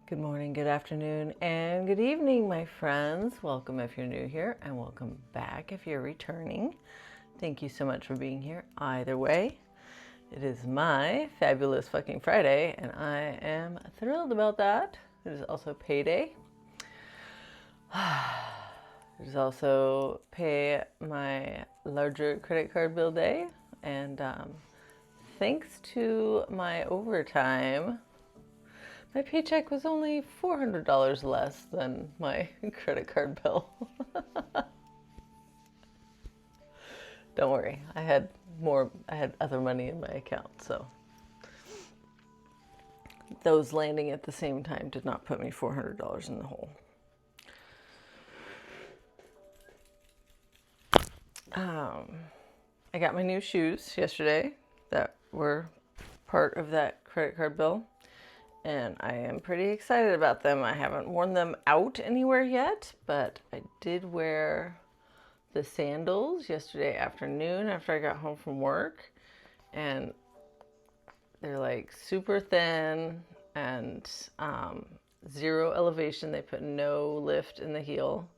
Good morning, good afternoon, and good evening, my friends. Welcome if you're new here, and welcome back if you're returning. Thank you so much for being here. Either way, it is my fabulous fucking Friday, and I am thrilled about that. It is also payday. It is also pay my larger credit card bill day, and thanks to my overtime, my paycheck was only $400 less than my credit card bill. Don't worry, I had other money in my account, so those landing at the same time did not put me $400 in the hole. I got my new shoes yesterday that were part of that credit card bill, and I am pretty excited about them. I haven't worn them out anywhere yet, but I did wear the Sandals yesterday afternoon after I got home from work, and they're like super thin and zero elevation. They put no lift in the heel.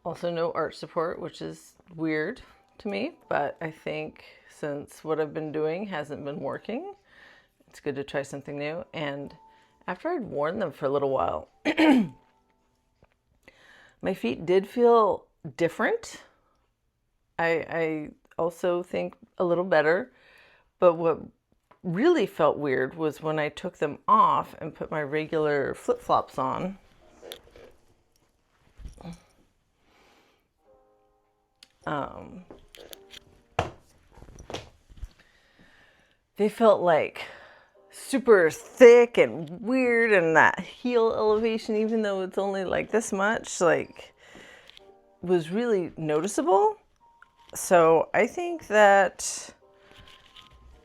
Also no arch support, which is weird to me, but I think since what I've been doing hasn't been working, it's good to try something new. And after I'd worn them for a little while, my feet did feel different. I also think a little better, but what really felt weird was when I took them off and put my regular flip-flops on. They felt like super thick and weird, and that heel elevation, even though it's only like this much, like was really noticeable. So I think that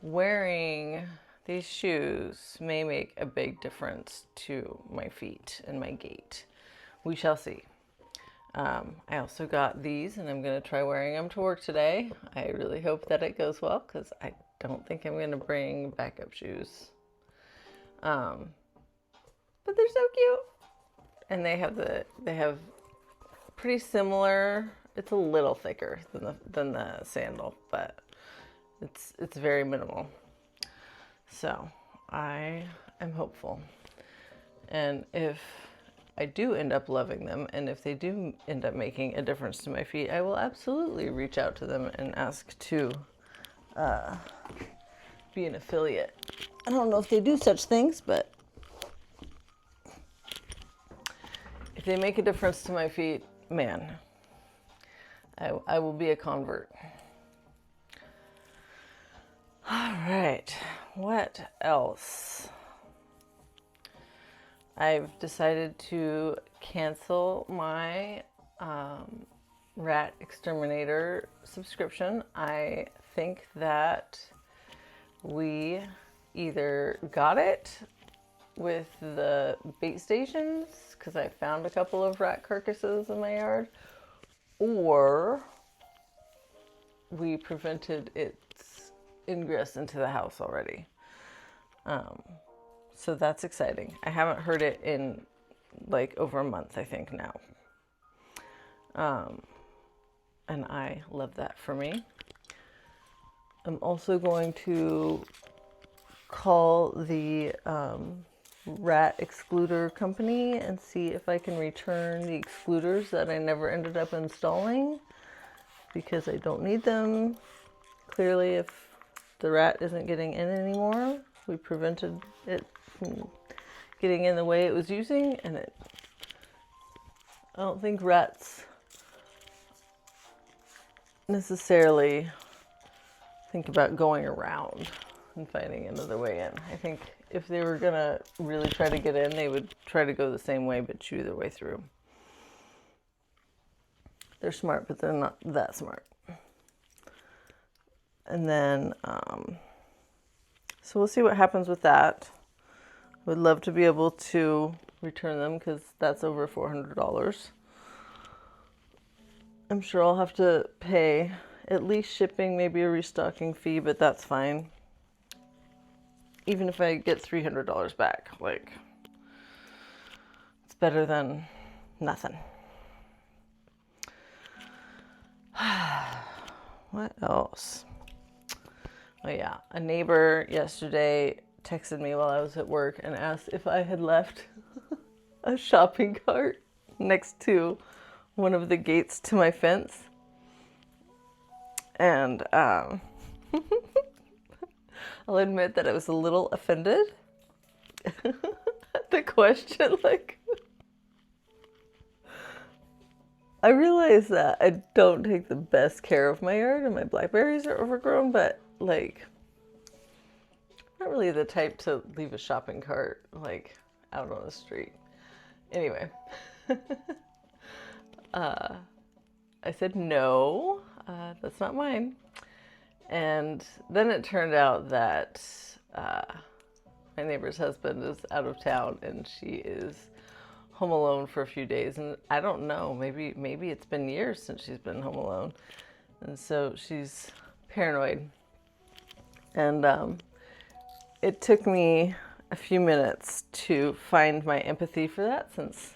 wearing these shoes may make a big difference to my feet and my gait. We shall see. I also got these, and I'm going to try wearing them to work today. I really hope that it goes well, because I don't think I'm going to bring backup shoes. But they're so cute. And they have pretty similar, it's a little thicker than the sandal, but it's very minimal. So I am hopeful. And if I do end up loving them, and if they do end up making a difference to my feet, I will absolutely reach out to them and ask to be an affiliate. I don't know if they do such things, but if they make a difference to my feet, man, I will be a convert. All right, what else? I've decided to cancel my rat Exterminator subscription. I think that we either got it with the bait stations, because I found a couple of rat carcasses in my yard, or we prevented its ingress into the house already. So that's exciting. I haven't heard it in like over a month, I think now. And I love that for me. I'm also going to call the rat excluder company and see if I can return the excluders that I never ended up installing, because I don't need them. Clearly, if the rat isn't getting in anymore, we prevented it from getting in the way it was using, and I don't think rats necessarily think about going around and finding another way in. I think if they were gonna really try to get in, they would try to go the same way but chew their way through. They're smart, but they're not that smart. And then, so we'll see what happens with that. Would love to be able to return them, because that's over $400. I'm sure I'll have to pay at least shipping, maybe a restocking fee, but that's fine. even if I get $300 back, like, it's better than nothing. What else? Oh yeah, a neighbor yesterday texted me while I was at work and asked if I had left a shopping cart next to one of the gates to my fence. And I'll admit that I was a little offended at the question. Like, I realize that I don't take the best care of my yard and my blackberries are overgrown, but like, I'm not really the type to leave a shopping cart like out on the street. Anyway, I said no, that's not mine. And then it turned out that my neighbor's husband is out of town and she is home alone for a few days. And I don't know, maybe it's been years since she's been home alone. And so she's paranoid. And it took me a few minutes to find my empathy for that, since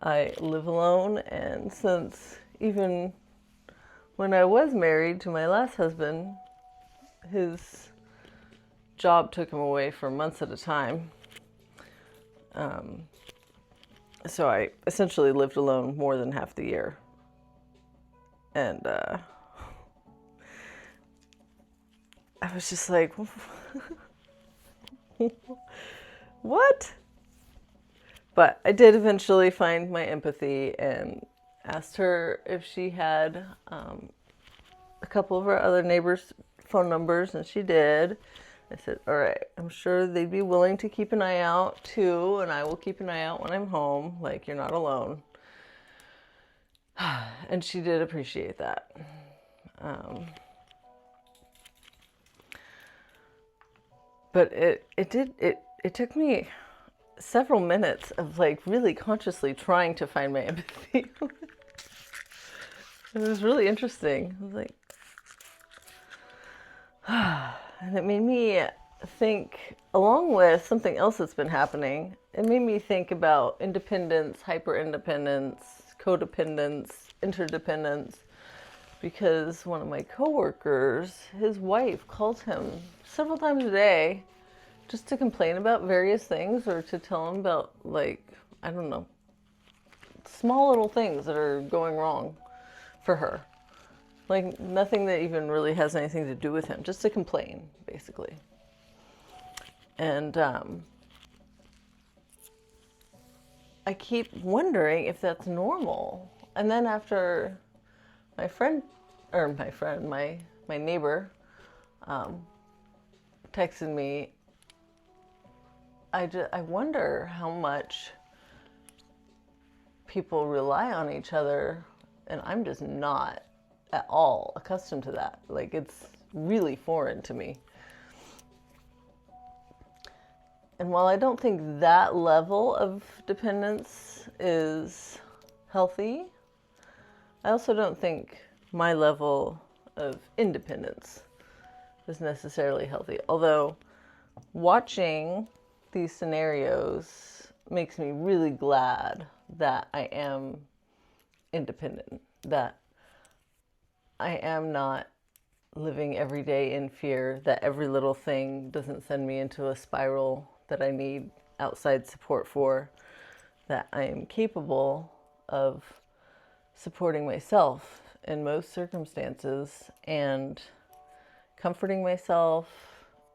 I live alone, and since even when I was married to my last husband, his job took him away for months at a time. So I essentially lived alone more than half the year. And I was just like, what? But I did eventually find my empathy and asked her if she had a couple of our other neighbors' phone numbers, and she did. I said, all right, I'm sure they'd be willing to keep an eye out too, and I will keep an eye out when I'm home. Like, you're not alone. And she did appreciate that. But it took me several minutes of like really consciously trying to find my empathy. It was really interesting. I was like, and it made me think, along with something else that's been happening, it made me think about independence, hyperindependence, codependence, interdependence, because one of my coworkers, his wife calls him several times a day just to complain about various things, or to tell him about, like, I don't know, small little things that are going wrong for her. Like, nothing that even really has anything to do with him, just to complain, basically. And I keep wondering if that's normal. And then after my neighbor texted me, I wonder how much people rely on each other, and I'm just not at all accustomed to that. Like, it's really foreign to me. And while I don't think that level of dependence is healthy, I also don't think my level of independence is necessarily healthy. Although watching these scenarios makes me really glad that I am independent, that I am not living every day in fear that every little thing doesn't send me into a spiral that I need outside support for, that I am capable of supporting myself in most circumstances and comforting myself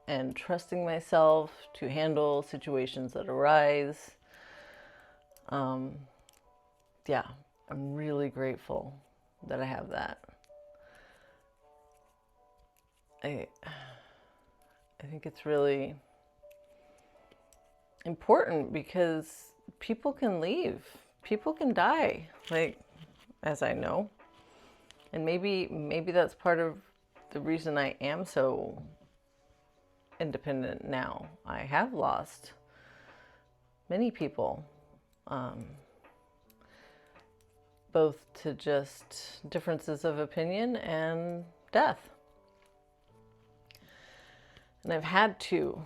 and trusting myself to handle situations that arise. Yeah, I'm really grateful that I have that. I think it's really important because people can leave. People can die, like, as I know. And maybe that's part of the reason I am so independent now. I have lost many people, both to just differences of opinion and death. And I've had to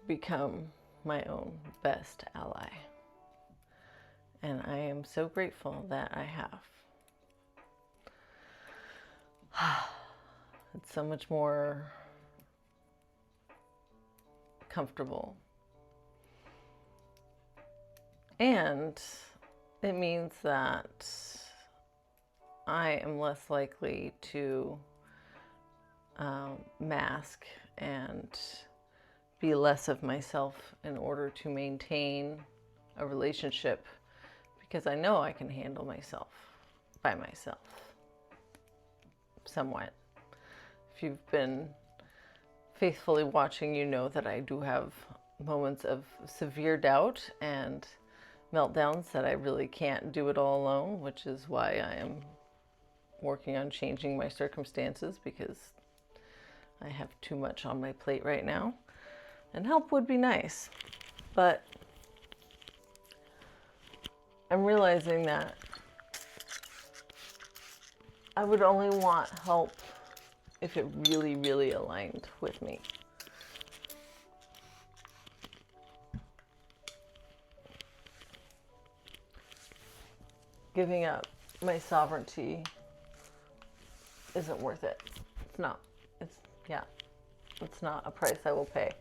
become my own best ally. And I am so grateful that I have. It's so much more comfortable. And it means that I am less likely to mask and be less of myself in order to maintain a relationship, because I know I can handle myself by myself somewhat. If you've been faithfully watching, you know that I do have moments of severe doubt and meltdowns that I really can't do it all alone, which is why I am working on changing my circumstances, because I have too much on my plate right now, and help would be nice. But I'm realizing that I would only want help if it really, really aligned with me. Giving up my sovereignty isn't worth it. It's not. It's not a price I will pay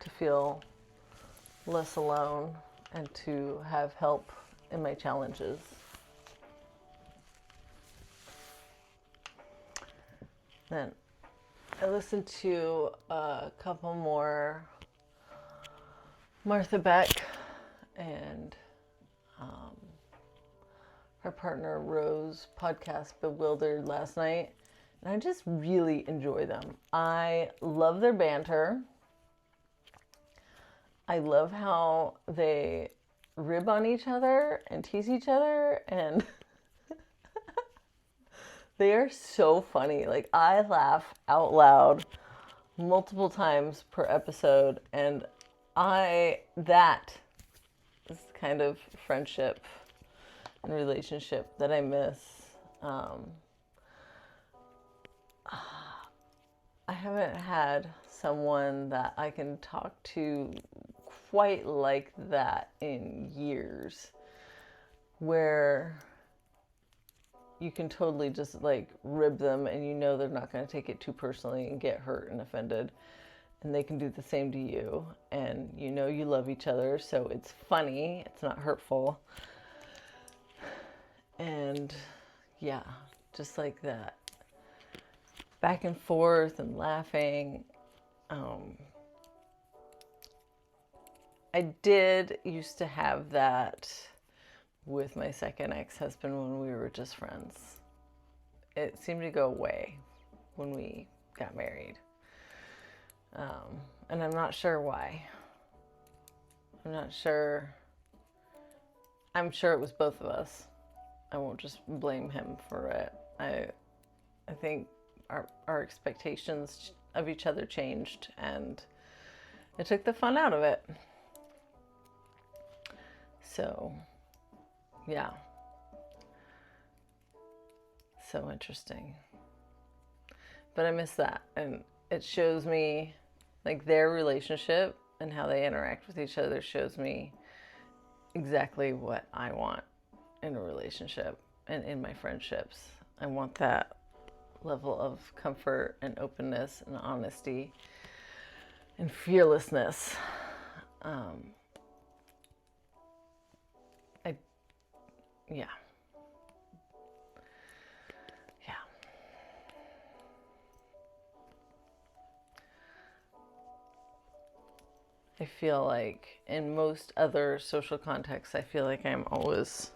to feel less alone and to have help in my challenges. Then I listened to a couple more Martha Beck and her partner Rose podcast, Bewildered, last night. And I just really enjoy them. I love their banter. I love how they rib on each other and tease each other, and they are so funny. Like, I laugh out loud multiple times per episode, and that is the kind of friendship and relationship that I miss. I haven't had someone that I can talk to quite like that in years, where you can totally just like rib them and you know they're not going to take it too personally and get hurt and offended, and they can do the same to you, and you know you love each other, so it's funny, it's not hurtful. And yeah, just like that back and forth and laughing. I did used to have that with my second ex-husband when we were just friends. It seemed to go away when we got married. And I'm not sure why. I'm sure it was both of us. I won't just blame him for it. I think our expectations of each other changed, and it took the fun out of it. So, yeah. So interesting. But I miss that. And it shows me, like, their relationship and how they interact with each other shows me exactly what I want in a relationship and in my friendships. I want that level of comfort and openness and honesty and fearlessness. Yeah. I feel like in most other social contexts, I feel like I'm always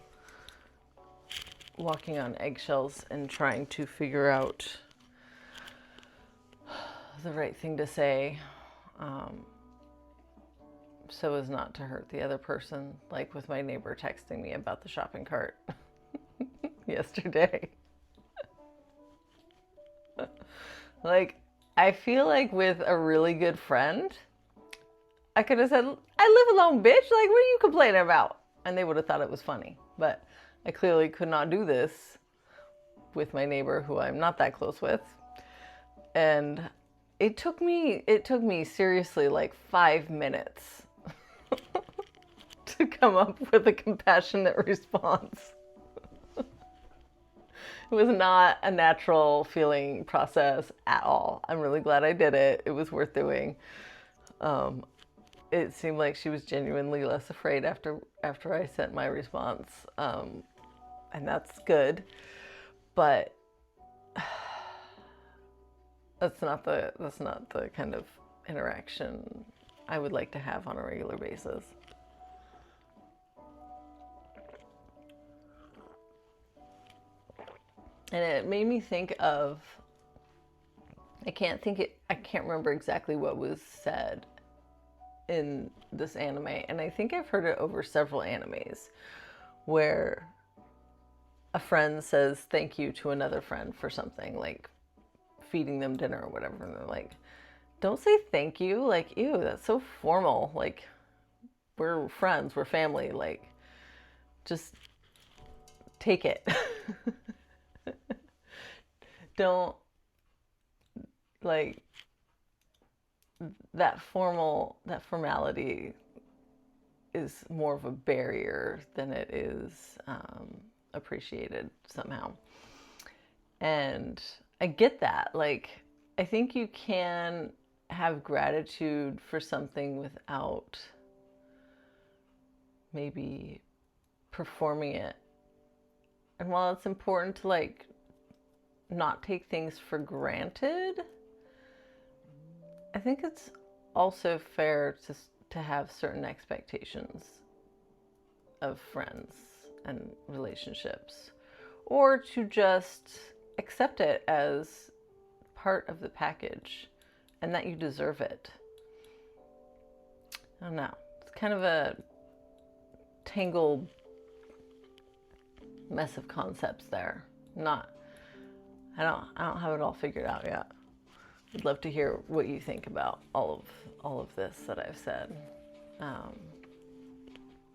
walking on eggshells and trying to figure out the right thing to say, so as not to hurt the other person, like with my neighbor texting me about the shopping cart yesterday. Like, I feel like with a really good friend, I could have said, I live alone, bitch. Like, what are you complaining about? And they would have thought it was funny. But I clearly could not do this with my neighbor, who I'm not that close with. And it took me seriously like 5 minutes to come up with a compassionate response. It was not a natural feeling process at all. I'm really glad I did it. It was worth doing. It seemed like she was genuinely less afraid after I sent my response, and that's good. But that's not the kind of interaction I would like to have on a regular basis. And it made me think of, I can't remember exactly what was said in this anime, and I think I've heard it over several animes, where a friend says thank you to another friend for something, like feeding them dinner or whatever, and they're like, don't say thank you, like, ew, that's so formal, like, we're friends, we're family, like, just take it. Don't, like, that formality is more of a barrier than it is appreciated somehow. And I get that. Like, I think you can have gratitude for something without maybe performing it. And while it's important to, like, not take things for granted, I think it's also fair to have certain expectations of friends and relationships, or to just accept it as part of the package and that you deserve it. I don't know. It's kind of a tangled mess of concepts there. I don't have it all figured out yet. I'd love to hear what you think about all of this that I've said.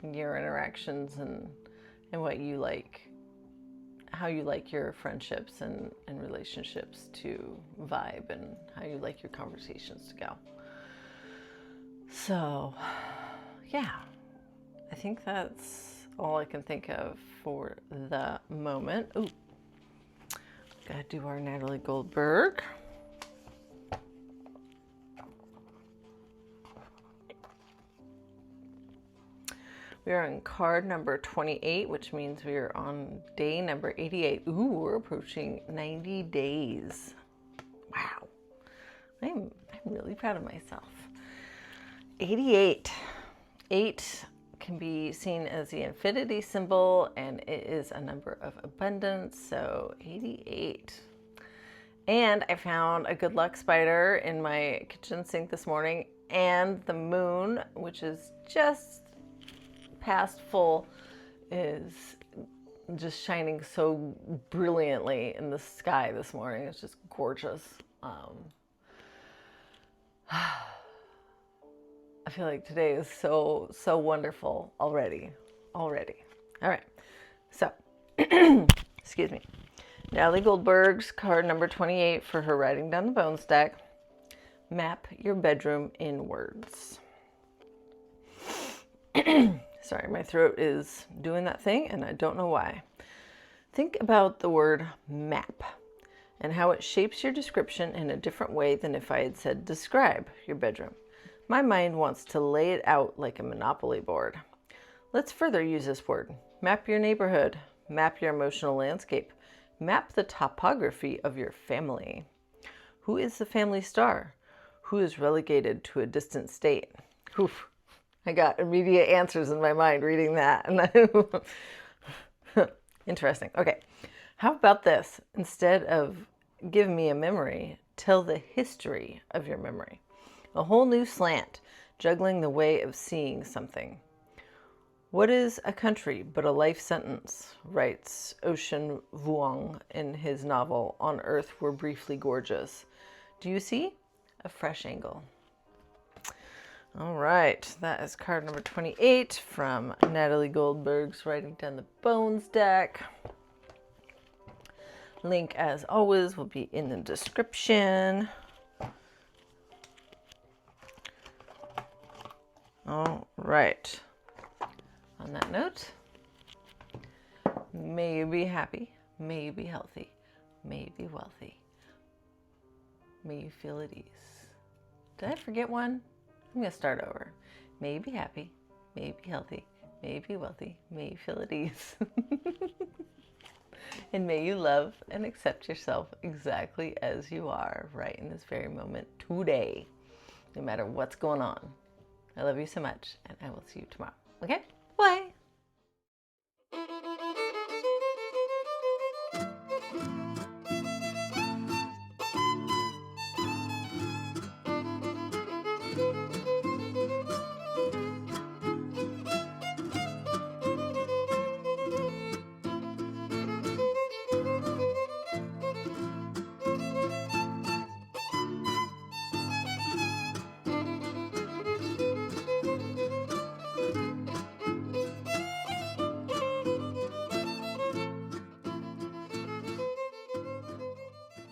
Your interactions and what you like, how you like your friendships and relationships to vibe, and how you like your conversations to go. So, yeah, I think that's all I can think of for the moment. Ooh, gotta do our Natalie Goldberg. We are on card number 28, which means we are on day number 88. Ooh, we're approaching 90 days. Wow. I'm really proud of myself. 88. 8 can be seen as the infinity symbol, and it is a number of abundance, so 88. And I found a good luck spider in my kitchen sink this morning, and the moon, which is just past full, is just shining so brilliantly in the sky this morning. It's just gorgeous. I feel like today is so wonderful already. All right, so excuse me. Natalie Goldberg's card number 28 for her Writing Down the Bones deck. Map your bedroom in words. Sorry, my throat is doing that thing and I don't know why. Think about the word map and how it shapes your description in a different way than if I had said describe your bedroom. My mind wants to lay it out like a Monopoly board. Let's further use this word. Map your neighborhood. Map your emotional landscape. Map the topography of your family. Who is the family star? Who is relegated to a distant state? Oof. I got immediate answers in my mind reading that. Interesting. Okay. How about this? Instead of give me a memory, tell the history of your memory. A whole new slant, juggling the way of seeing something. What is a country but a life sentence, writes Ocean Vuong in his novel On Earth We're Briefly Gorgeous. Do you see? A fresh angle. All right, that is card number 28 from Natalie Goldberg's Writing Down the Bones deck. Link, as always, will be in the description. All right. On that note, may you be happy, may you be healthy, may you be wealthy, may you feel at ease. Did I forget one? I'm going to start over. May you be happy, may you be healthy, may you be wealthy, may you feel at ease. And may you love and accept yourself exactly as you are right in this very moment today, no matter what's going on. I love you so much, and I will see you tomorrow. Okay? Bye.